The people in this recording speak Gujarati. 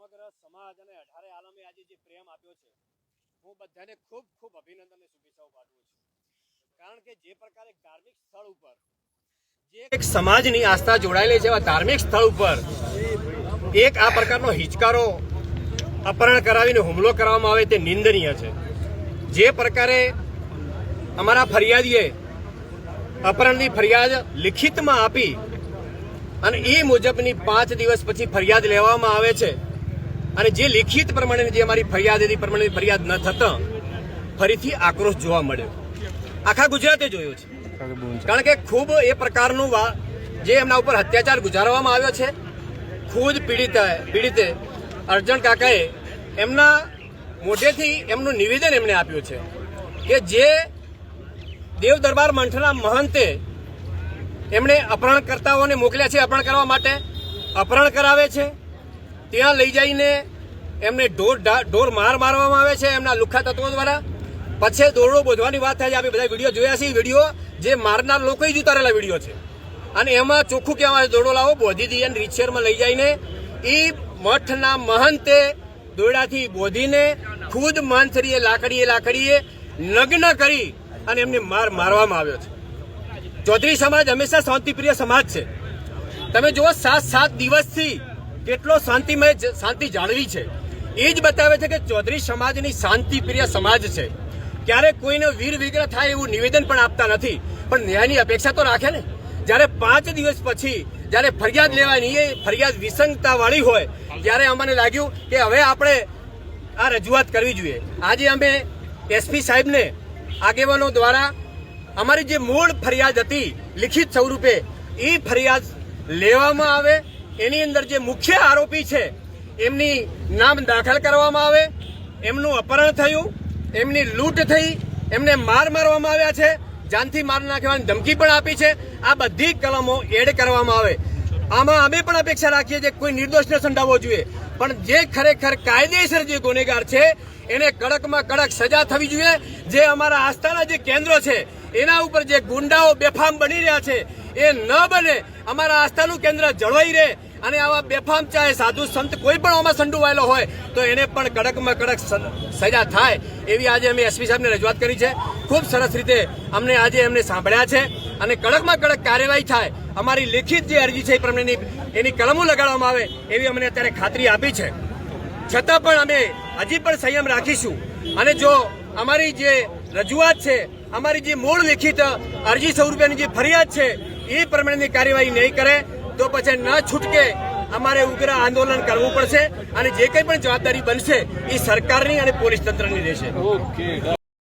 સમગ્ર સમાજ અને 18 આલમે આજે જે પ્રેમ આપ્યો છે, હું બધાને ખૂબ ખૂબ અભિનંદન અને શુભેચ્છાઓ પાઠવું છું. કારણ કે જે પ્રકારે ધાર્મિક સ્થળ ઉપર જે એક સમાજની આસ્થા જોડાયેલી છે એવા ધાર્મિક સ્થળ ઉપર એક આ પ્રકારનો હિચકારો અપહરણ કરાવીને હુમલો કરવામાં આવે તે નિંદનીય છે. જે પ્રકારે અમારા ફરિયાદીએ અપહરણની ફરિયાદ લિખિતમાં આપી અને એ મુજબની 5 દિવસ પછી ફરિયાદ લેવામાં આવે છે અને જે લિખિત પ્રમાણે જે અમારી ફરિયાદ હતી પ્રમાણે ફરિયાદ ન થતા ફરીથી આક્રોશ જોવા મળ્યો. આખા ગુજરાતે જોયો છે. કારણ કે ખૂબ એ પ્રકારનું જે એમના ઉપર અત્યાચાર ગુજારવામાં આવ્યો છે. ખુદ પીડિતે અર્જણ કાકાએ એમના મોઢેથી એમનું નિવેદન એમણે આપ્યું છે કે જે દેવ દરબાર મંઠના મહંતે એમણે અપહરણકર્તાઓને મોકલ્યા છે અપહરણ કરવા માટે, અપહરણ કરાવે છે, ત્યાં લઈ જઈને એમને ઢોર મારવામાં આવે છે એમના લુખ્ખા તત્વો દ્વારા. પછી દોરડો બોધવાની વાત થાય છે. આપણે બધા વિડીયો જોયા છે. વિડીયો જે મારનાર લોકોએ જ ઉતારેલા વિડીયો છે અને એમાં ચોખ્ખું કહેવાય દોરડો લાવો બોધી દઈએ અને રીતસરમાં લઈ જઈને એ મઠના મહંતે દોરડાથી બોધીને ખુદ માનસરીએ લાકડીએ નગ્ન કરી અને એમને મારવામાં આવ્યો છે. ચૌધરી સમાજ હંમેશા શાંતિપ્રિય સમાજ છે. તમે જુઓ 7 દિવસથી કેટલો શાંતિ જાળવી છે. એ જ બતાવે છે કે ચૌધરી સમાજની શાંતિપ્રિય સમાજ છે. ક્યારેક કોઈને વીર વિગ્રહ થાય એવું નિવેદન પણ આપતા નથી, પણ ન્યાયની અપેક્ષા તો રાખે ને. જ્યારે 5 દિવસ પછી જ્યારે ફરિયાદ લેવાની એ ફરિયાદ વિસંગતા વાળી હોય ત્યારે અમને લાગ્યું કે હવે આપણે આ રજૂઆત કરવી જોઈએ. આજે અમે એસપી સાહેબને આગેવાનો દ્વારા અમારી જે મૂળ ફરિયાદ હતી લિખિત સ્વરૂપે એ ફરિયાદ લેવામાં આવે, એની અંદર જે મુખ્ય આરોપી છે એમની નામ દાખલ કરવામાં આવે. એમનું અપહરણ થયું, એમની લૂંટ થઈ, એમને મારવામાં આવ્યા છે, જાનથી માર નાખવાની ધમકી પણ આપી છે. આ બધી કલમો એડ કરવામાં આવે. આમાં અમે પણ અપેક્ષા રાખીએ છીએ કોઈ નિર્દોષને સંડાવવો જોઈએ, પણ જે ખરેખર કાયદેસર જે ગુનેગાર છે એને કડકમાં કડક સજા થવી જોઈએ. જે અમારા આસ્થાના જે કેન્દ્રો છે એના ઉપર જે ગુંડાઓ બેફામ બની રહ્યા છે એ ન બને. અમારા આસ્થાનું કેન્દ્ર જળવાઈ રહે અને આવા બેફામ ચાહે સાધુ સંત કોઈ પણ આમાં સંડોવાયેલો હોય તો એને પણ કડકમાં કડક સજા થાય એવી આજે અમે એસપી સાહેબને રજૂઆત કરી છે. ખૂબ સરસ રીતે અમને આજે એમને સાંભળ્યા છે અને કડકમાં કડક કાર્યવાહી થાય. અમારી લેખિત જે અરજી છે એ પ્રમાણેની એની કલમો લગાડવામાં આવે એવી અમને અત્યારે ખાતરી આપી છે. છતાં પણ અમે હજી પણ સંયમ રાખીશું અને જો અમારી જે રજૂઆત છે, અમારી જે મૂળ લેખિત અરજી સ્વરૂપેની જે ફરિયાદ છે એ પ્રમાણેની કાર્યવાહી નહીં કરે તો પછી ન છૂટકે અમારે ઉગ્ર આંદોલન કરવું પડશે અને જે કંઈ પણ જવાબદારી બનશે એ સરકારની અને પોલીસ તંત્રની રહેશે.